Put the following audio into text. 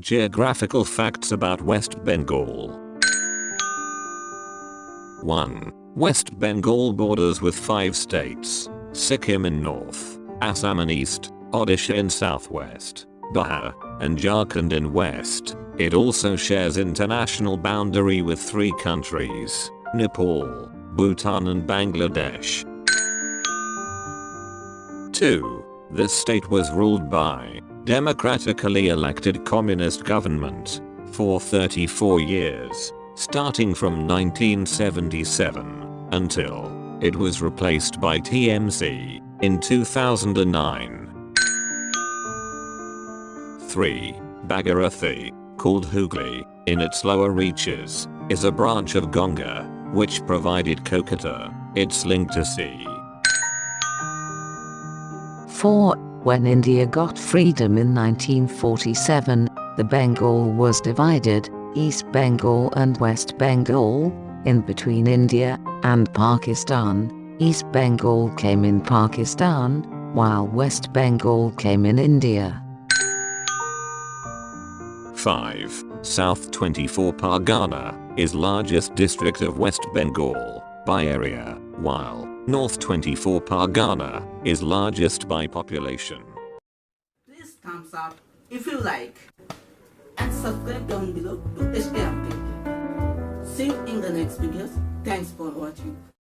Geographical facts about West Bengal. 1. West Bengal borders with 5 states: Sikkim in north, Assam in east, Odisha in southwest, Bihar and Jharkhand in west. It also shares international boundary with 3 countries: Nepal, Bhutan and Bangladesh. 2. This state was ruled by democratically elected communist government for 34 years, starting from 1977 until it was replaced by TMC in 2009. 3. Bhagirathi, called Hooghly in its lower reaches, is a branch of Ganga which provided kolkata its link to sea. 4. When India got freedom in 1947, the Bengal was divided, East Bengal and West Bengal, in between India and Pakistan. East Bengal came in Pakistan, while West Bengal came in India. 5. South 24 Pargana is largest district of West Bengal by area, while North 24 Pargana is largest by population. Please thumbs up if you like and subscribe down below to stay updated. See you in the next videos. Thanks for watching.